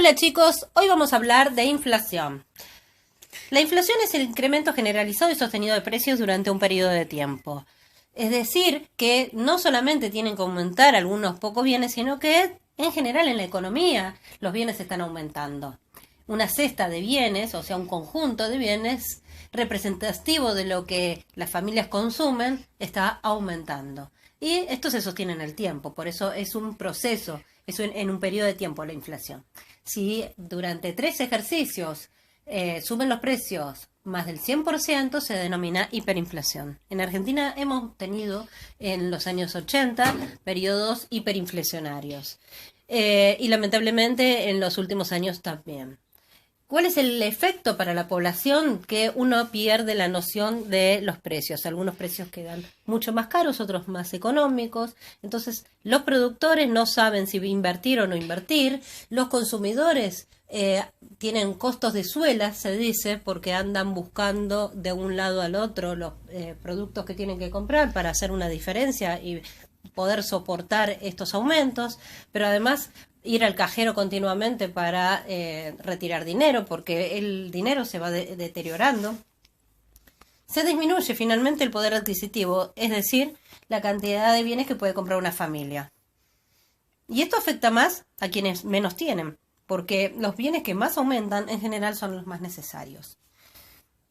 Hola chicos, hoy vamos a hablar de inflación. La inflación es el incremento generalizado y sostenido de precios durante un periodo de tiempo. Es decir, que no solamente tienen que aumentar algunos pocos bienes, sino que en general en la economía los bienes están aumentando. Una cesta de bienes, o sea, un conjunto de bienes representativo de lo que las familias consumen, está aumentando. Y esto se sostiene en el tiempo, por eso es un proceso, es en un periodo de tiempo la inflación. Si durante 3 ejercicios suben los precios más del 100%, se denomina hiperinflación. En Argentina hemos tenido en los años 80 periodos hiperinflacionarios y lamentablemente en los últimos años también. ¿Cuál es el efecto para la población? Que uno pierde la noción de los precios. Algunos precios quedan mucho más caros, otros más económicos. Entonces, los productores no saben si invertir o no invertir. Los consumidores tienen costos de suela, se dice, porque andan buscando de un lado al otro los productos que tienen que comprar para hacer una diferencia y poder soportar estos aumentos, pero además ir al cajero continuamente para retirar dinero, porque el dinero se va deteriorando. Se disminuye finalmente el poder adquisitivo, es decir, la cantidad de bienes que puede comprar una familia. Y esto afecta más a quienes menos tienen, porque los bienes que más aumentan en general son los más necesarios.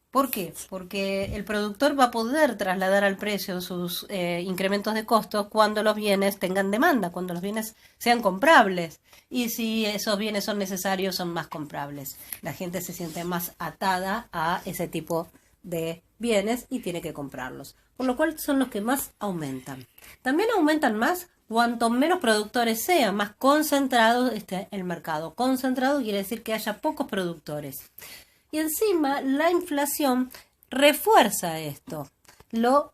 ¿Por qué? Porque el productor va a poder trasladar al precio sus incrementos de costos cuando los bienes tengan demanda, cuando los bienes sean comprables. Y si esos bienes son necesarios, son más comprables. La gente se siente más atada a ese tipo de bienes y tiene que comprarlos. Por lo cual son los que más aumentan. También aumentan más cuanto menos productores sean, más concentrado esté el mercado. Concentrado quiere decir que haya pocos productores. Y encima la inflación refuerza esto, lo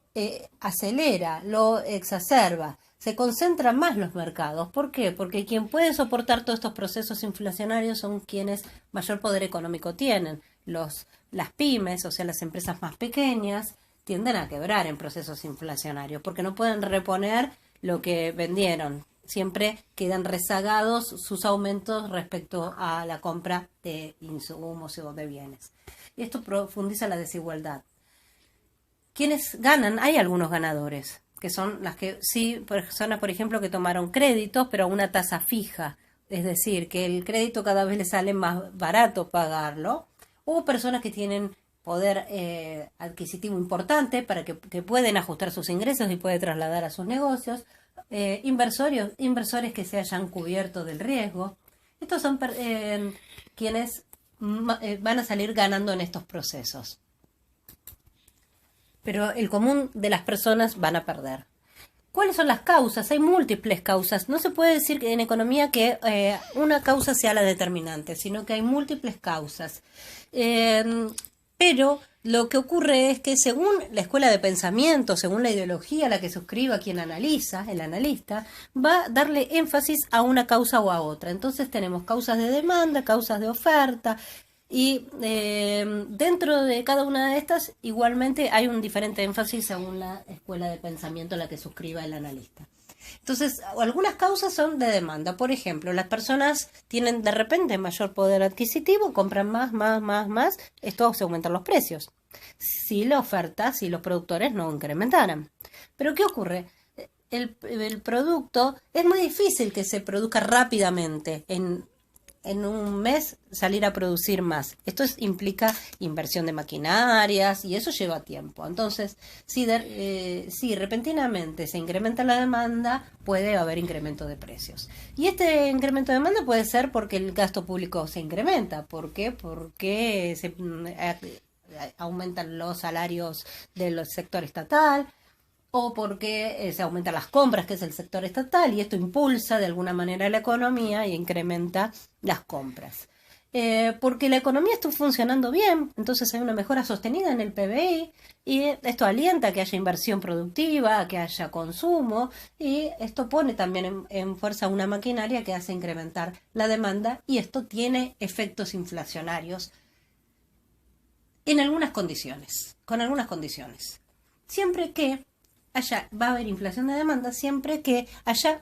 acelera, lo exacerba, se concentran más los mercados. ¿Por qué? Porque quien puede soportar todos estos procesos inflacionarios son quienes mayor poder económico tienen. Las pymes, o sea, las empresas más pequeñas, tienden a quebrar en procesos inflacionarios porque no pueden reponer lo que vendieron. Siempre quedan rezagados sus aumentos respecto a la compra de insumos o de bienes. Y esto profundiza la desigualdad. ¿Quiénes ganan? Hay algunos ganadores, que son las que sí, personas, por ejemplo, que tomaron créditos, pero a una tasa fija. Es decir, que el crédito cada vez les sale más barato pagarlo. O personas que tienen poder adquisitivo importante para que pueden ajustar sus ingresos y pueden trasladar a sus negocios. Inversores que se hayan cubierto del riesgo. Estos son quienes van a salir ganando en estos procesos. Pero el común de las personas van a perder. ¿Cuáles son las causas? Hay múltiples causas. No se puede decir en economía que una causa sea la determinante, sino que hay múltiples causas. Pero lo que ocurre es que según la escuela de pensamiento, según la ideología a la que suscriba quien analiza, el analista, va a darle énfasis a una causa o a otra. Entonces tenemos causas de demanda, causas de oferta, y dentro de cada una de estas igualmente hay un diferente énfasis según la escuela de pensamiento a la que suscriba el analista. Entonces, algunas causas son de demanda. Por ejemplo, las personas tienen de repente mayor poder adquisitivo, compran más. Esto se aumentan los precios. Si la oferta, si los productores no incrementaran. Pero ¿qué ocurre? El producto es muy difícil que se produzca rápidamente en un mes salir a producir más. Esto implica inversión de maquinarias y eso lleva tiempo. Entonces, si repentinamente se incrementa la demanda, puede haber incremento de precios. Y este incremento de demanda puede ser porque el gasto público se incrementa. ¿Por qué? Porque se aumentan los salarios del sector estatal, o porque se aumentan las compras, que es el sector estatal, y esto impulsa de alguna manera la economía y incrementa las compras. Porque la economía está funcionando bien, entonces hay una mejora sostenida en el PBI, y esto alienta a que haya inversión productiva, a que haya consumo, y esto pone también en fuerza una maquinaria que hace incrementar la demanda, y esto tiene efectos inflacionarios en algunas condiciones, con algunas condiciones. Siempre que va a haber inflación de demanda siempre que haya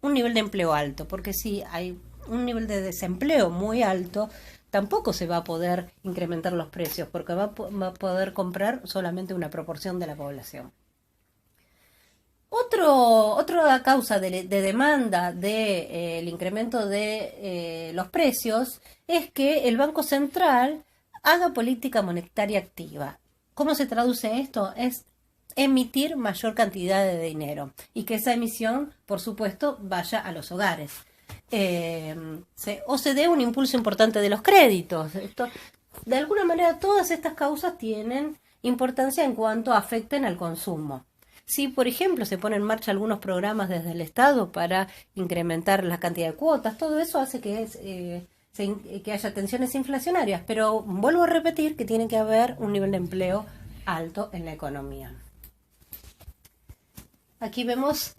un nivel de empleo alto, porque si hay un nivel de desempleo muy alto, tampoco se va a poder incrementar los precios, porque va a poder comprar solamente una proporción de la población. Otra causa de demanda del incremento de los precios es que el Banco Central haga política monetaria activa. ¿Cómo se traduce esto? Es emitir mayor cantidad de dinero y que esa emisión, por supuesto, vaya a los hogares. O se dé un impulso importante de los créditos. De alguna manera, todas estas causas tienen importancia en cuanto afecten al consumo. Si, por ejemplo, se ponen en marcha algunos programas desde el Estado para incrementar la cantidad de cuotas, todo eso hace que haya tensiones inflacionarias. Pero vuelvo a repetir que tiene que haber un nivel de empleo alto en la economía. Aquí vemos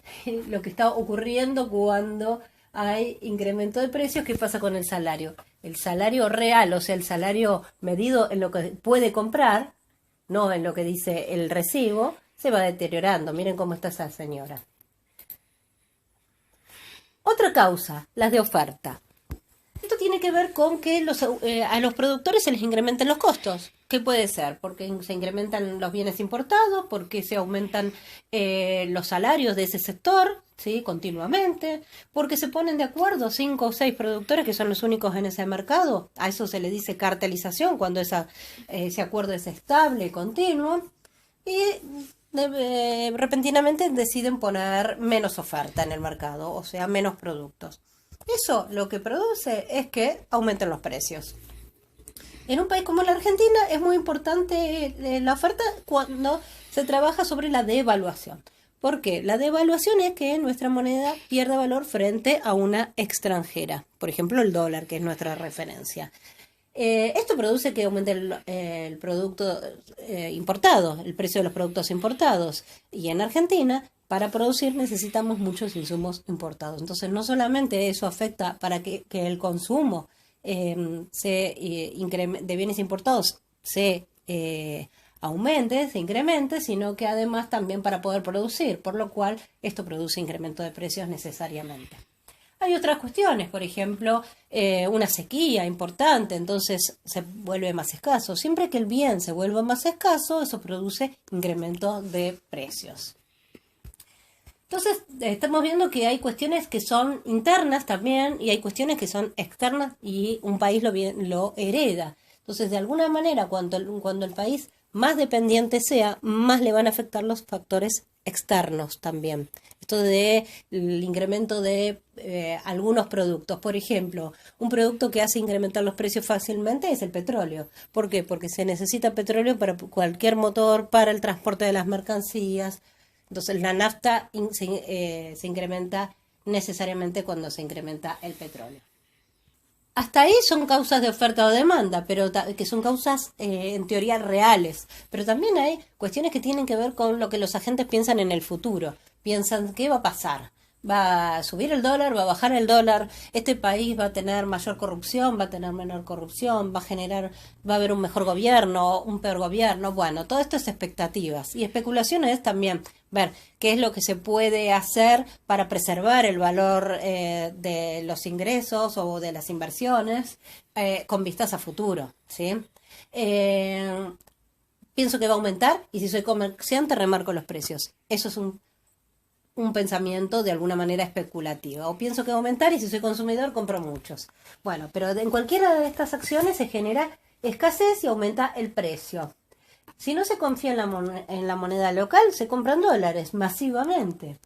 lo que está ocurriendo cuando hay incremento de precios. ¿Qué pasa con el salario? El salario real, o sea, el salario medido en lo que puede comprar, no en lo que dice el recibo, se va deteriorando. Miren cómo está esa señora. Otra causa, las de oferta. Esto tiene que ver con que a los productores se les incrementen los costos. ¿Qué puede ser? Porque se incrementan los bienes importados, porque se aumentan los salarios de ese sector, ¿sí? Continuamente, porque se ponen de acuerdo 5 o 6 productores que son los únicos en ese mercado. A eso se le dice cartelización, cuando ese acuerdo es estable, continuo. Y repentinamente deciden poner menos oferta en el mercado, o sea, menos productos. Eso lo que produce es que aumenten los precios. En un país como la Argentina es muy importante la oferta cuando se trabaja sobre la devaluación. ¿Por qué? La devaluación es que nuestra moneda pierde valor frente a una extranjera. Por ejemplo, el dólar, que es nuestra referencia. Esto produce que aumente el producto importado, el precio de los productos importados. Y en Argentina, para producir necesitamos muchos insumos importados. Entonces, no solamente eso afecta para que el consumo de bienes importados se aumente, se incremente, sino que además también para poder producir, por lo cual esto produce incremento de precios necesariamente. Hay otras cuestiones, por ejemplo, una sequía importante, entonces se vuelve más escaso. Siempre que el bien se vuelva más escaso, eso produce incremento de precios. Entonces, estamos viendo que hay cuestiones que son internas también y hay cuestiones que son externas y un país lo hereda. Entonces, de alguna manera, cuando el país más dependiente sea, más le van a afectar los factores externos también. Esto del incremento de algunos productos. Por ejemplo, un producto que hace incrementar los precios fácilmente es el petróleo. ¿Por qué? Porque se necesita petróleo para cualquier motor, para el transporte de las mercancías. Entonces la nafta se incrementa necesariamente cuando se incrementa el petróleo. Hasta ahí son causas de oferta o demanda, pero que son causas en teoría reales. Pero también hay cuestiones que tienen que ver con lo que los agentes piensan en el futuro. Piensan, ¿qué va a pasar? ¿Va a subir el dólar? ¿Va a bajar el dólar? ¿Este país va a tener mayor corrupción? ¿Va a tener menor corrupción? ¿Va a haber un mejor gobierno? ¿Un peor gobierno? Bueno, todo esto es expectativas. Y especulaciones es también ver qué es lo que se puede hacer para preservar el valor de los ingresos o de las inversiones con vistas a futuro, ¿sí? Pienso que va a aumentar y si soy comerciante remarco los precios. Eso es un pensamiento de alguna manera especulativo. O pienso que va a aumentar y si soy consumidor compro muchos. Bueno, pero en cualquiera de estas acciones se genera escasez y aumenta el precio. Si no se confía en la moneda local, se compran dólares masivamente.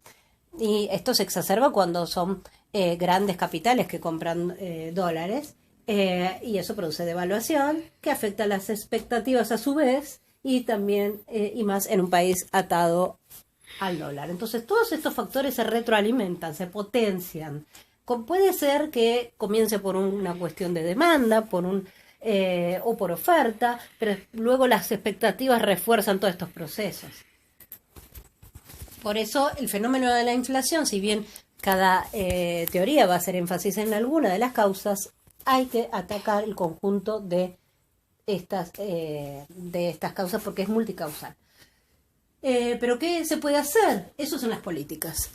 Y esto se exacerba cuando son grandes capitales que compran dólares. Y eso produce devaluación que afecta las expectativas a su vez y también y más en un país atado al dólar. Entonces todos estos factores se retroalimentan, se potencian. Puede ser que comience por una cuestión de demanda, o por oferta, pero luego las expectativas refuerzan todos estos procesos. Por eso el fenómeno de la inflación, si bien cada teoría va a hacer énfasis en alguna de las causas, hay que atacar el conjunto de estas causas porque es multicausal. ¿Pero qué se puede hacer? Eso son las políticas.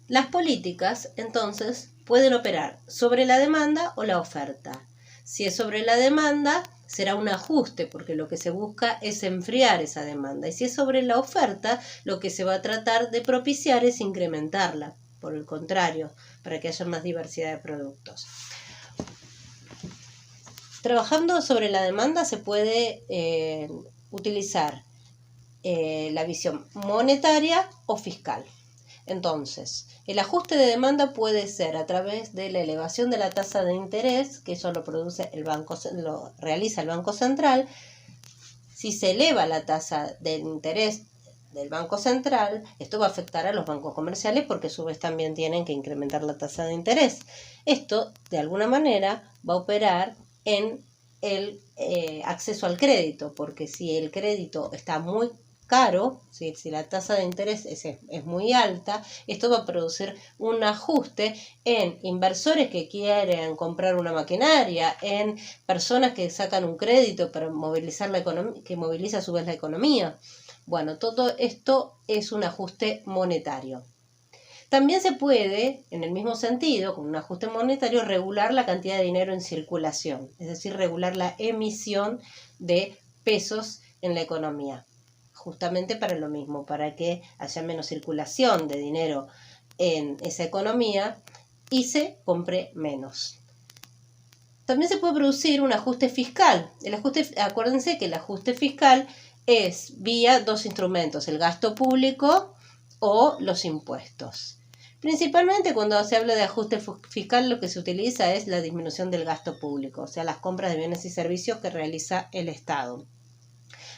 Las políticas, entonces, pueden operar sobre la demanda o la oferta. Si es sobre la demanda, será un ajuste, porque lo que se busca es enfriar esa demanda. Y si es sobre la oferta, lo que se va a tratar de propiciar es incrementarla, por el contrario, para que haya más diversidad de productos. Trabajando sobre la demanda se puede utilizar la visión monetaria o fiscal. Entonces, el ajuste de demanda puede ser a través de la elevación de la tasa de interés, que eso lo realiza el Banco Central. Si se eleva la tasa de interés del Banco Central, esto va a afectar a los bancos comerciales porque a su vez también tienen que incrementar la tasa de interés. Esto, de alguna manera, va a operar en el acceso al crédito, porque si el crédito está muy caro, si la tasa de interés es muy alta, esto va a producir un ajuste en inversores que quieren comprar una maquinaria, en personas que sacan un crédito para movilizar la economía, que moviliza a su vez la economía. Bueno, todo esto es un ajuste monetario. También se puede, en el mismo sentido, con un ajuste monetario, regular la cantidad de dinero en circulación, es decir, regular la emisión de pesos en la economía, justamente para lo mismo, para que haya menos circulación de dinero en esa economía y se compre menos. También se puede producir un ajuste fiscal. Acuérdense que el ajuste fiscal es vía dos instrumentos, el gasto público o los impuestos. Principalmente cuando se habla de ajuste fiscal, lo que se utiliza es la disminución del gasto público, o sea, las compras de bienes y servicios que realiza el Estado.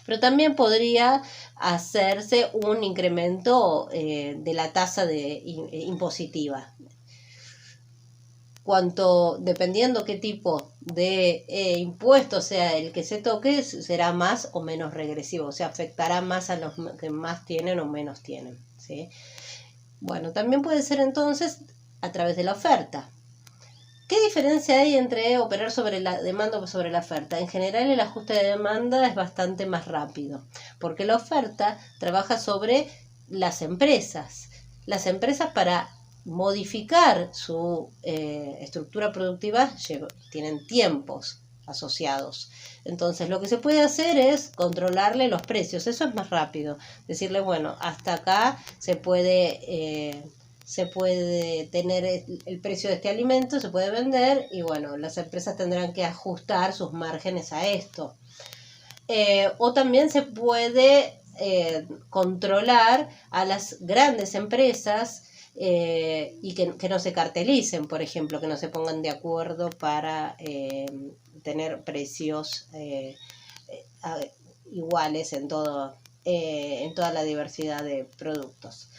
Pero también podría hacerse un incremento de la tasa impositiva. Dependiendo qué tipo de impuesto sea el que se toque, será más o menos regresivo, o sea, afectará más a los que más tienen o menos tienen, ¿sí? Bueno, también puede ser entonces a través de la oferta. ¿Qué diferencia hay entre operar sobre la demanda o sobre la oferta? En general, el ajuste de demanda es bastante más rápido, porque la oferta trabaja sobre las empresas. Las empresas, para modificar su estructura productiva, tienen tiempos asociados. Entonces, lo que se puede hacer es controlarle los precios. Eso es más rápido. Decirle, bueno, hasta acá se puede tener el precio de este alimento, se puede vender y bueno, las empresas tendrán que ajustar sus márgenes a esto. O también se puede controlar a las grandes empresas y que no se cartelicen, por ejemplo, que no se pongan de acuerdo para tener precios iguales en toda la diversidad de productos.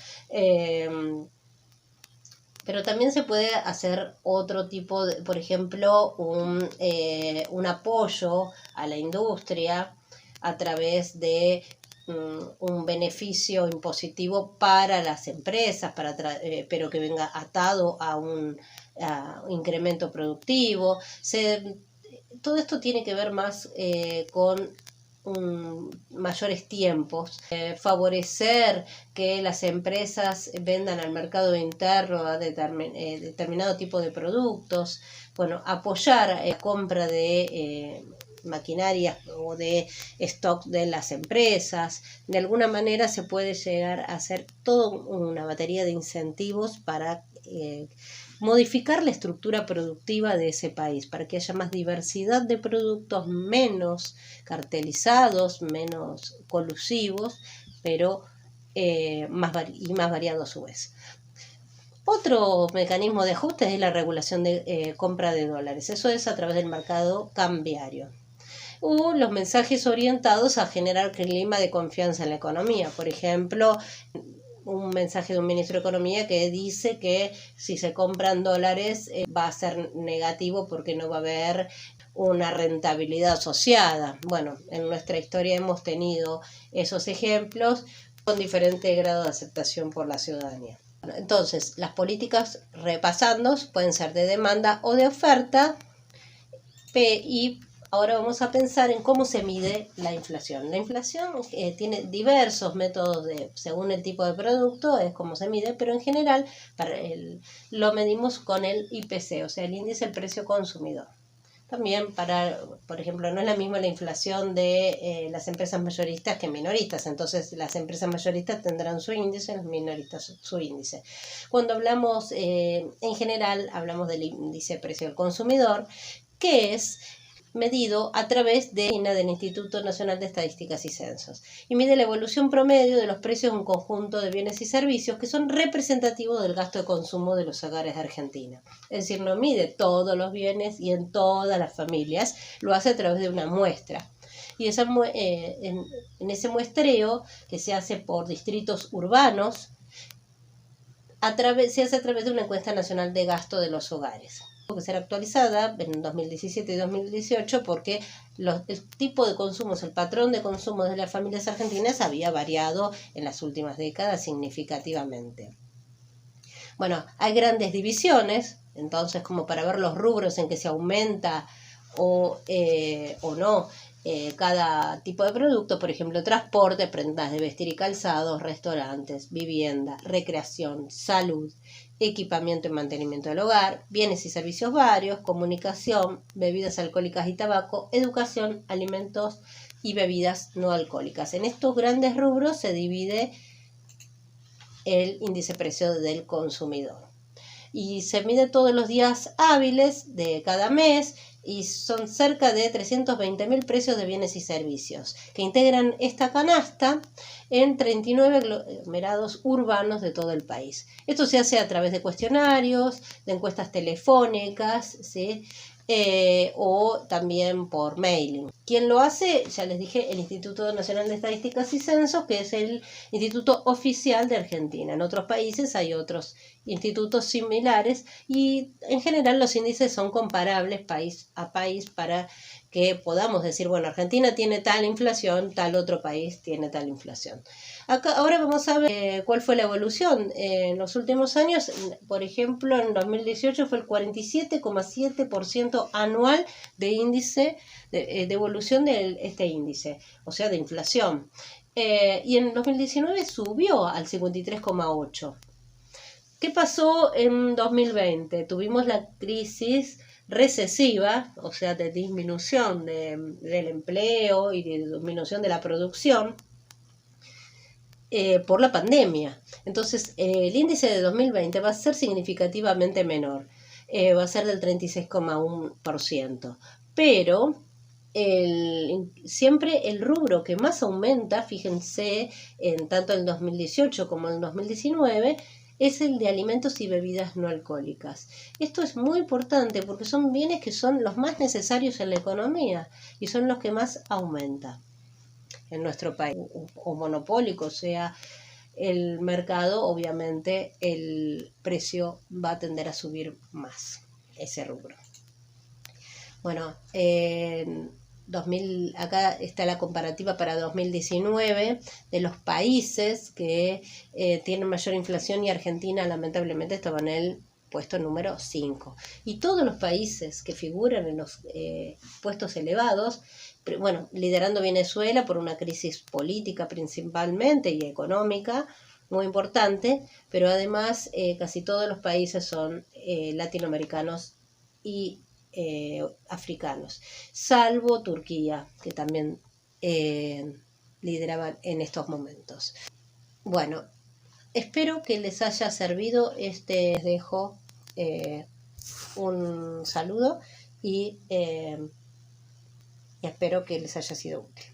Pero también se puede hacer otro tipo de, por ejemplo, un apoyo a la industria a través de un beneficio impositivo para las empresas, pero que venga atado a un incremento productivo. Todo esto tiene que ver más con mayores tiempos, favorecer que las empresas vendan al mercado interno a determinado tipo de productos, bueno, apoyar la compra de maquinarias o de stock de las empresas. De alguna manera se puede llegar a hacer toda una batería de incentivos para modificar la estructura productiva de ese país, para que haya más diversidad de productos, menos cartelizados, menos colusivos, pero más variado a su vez. Otro mecanismo de ajuste es la regulación de compra de dólares. Eso es a través del mercado cambiario. O los mensajes orientados a generar clima de confianza en la economía. Por ejemplo, un mensaje de un ministro de Economía que dice que si se compran dólares va a ser negativo porque no va a haber una rentabilidad asociada. Bueno, en nuestra historia hemos tenido esos ejemplos con diferente grado de aceptación por la ciudadanía. Entonces, las políticas, repasando, pueden ser de demanda o de oferta y Ahora vamos a pensar en cómo se mide la inflación. La inflación tiene diversos métodos según el tipo de producto, es como se mide, pero en general lo medimos con el IPC, o sea, el índice del precio consumidor. También por ejemplo, no es la misma la inflación de las empresas mayoristas que minoristas, entonces las empresas mayoristas tendrán su índice, los minoristas su índice. Cuando hablamos, en general, hablamos del índice de precio del consumidor, que es medido a través del Instituto Nacional de Estadísticas y Censos, y mide la evolución promedio de los precios de un conjunto de bienes y servicios que son representativos del gasto de consumo de los hogares de Argentina. Es decir, no mide todos los bienes y en todas las familias, lo hace a través de una muestra. Y en ese muestreo, que se hace por distritos urbanos, se hace a través de una encuesta nacional de gasto de los hogares, que será actualizada en 2017 y 2018 porque el tipo de consumos, el patrón de consumo de las familias argentinas había variado en las últimas décadas significativamente. Bueno, hay grandes divisiones, entonces, como para ver los rubros en que se aumenta o no cada tipo de producto, por ejemplo, transporte, prendas de vestir y calzados, restaurantes, vivienda, recreación, salud, equipamiento y mantenimiento del hogar, bienes y servicios varios, comunicación, bebidas alcohólicas y tabaco, educación, alimentos y bebidas no alcohólicas. En estos grandes rubros se divide el índice de precio del consumidor. Y se mide todos los días hábiles de cada mes y son cerca de 320.000 precios de bienes y servicios que integran esta canasta en 39 aglomerados urbanos de todo el país. Esto se hace a través de cuestionarios, de encuestas telefónicas, ¿sí? O también por mailing. ¿Quién lo hace? Ya les dije, el Instituto Nacional de Estadísticas y Censos, que es el instituto oficial de Argentina. En otros países hay otros institutos similares y en general los índices son comparables país a país para que podamos decir, bueno, Argentina tiene tal inflación, tal otro país tiene tal inflación. Ahora vamos a ver cuál fue la evolución en los últimos años. Por ejemplo, en 2018 fue el 47,7% anual de índice de evolución de este índice, o sea, de inflación. Y en 2019 subió al 53,8%. ¿Qué pasó en 2020? Tuvimos la crisis recesiva, o sea, de disminución del empleo y de disminución de la producción por la pandemia. Entonces, el índice de 2020 va a ser significativamente menor, va a ser del 36,1%, pero siempre el rubro que más aumenta, fíjense, tanto en 2018 como en 2019, es el de alimentos y bebidas no alcohólicas. Esto es muy importante porque son bienes que son los más necesarios en la economía y son los que más aumentan en nuestro país. O monopólico sea el mercado, obviamente el precio va a tender a subir más, ese rubro. Bueno, acá está la comparativa para 2019 de los países que tienen mayor inflación y Argentina lamentablemente estaba en el puesto número 5. Y todos los países que figuran en los puestos elevados, bueno, liderando Venezuela por una crisis política principalmente y económica muy importante, pero además casi todos los países son latinoamericanos y africanos, salvo Turquía, que también lideraban en estos momentos. Bueno, espero que les haya servido. Les dejo un saludo y espero que les haya sido útil.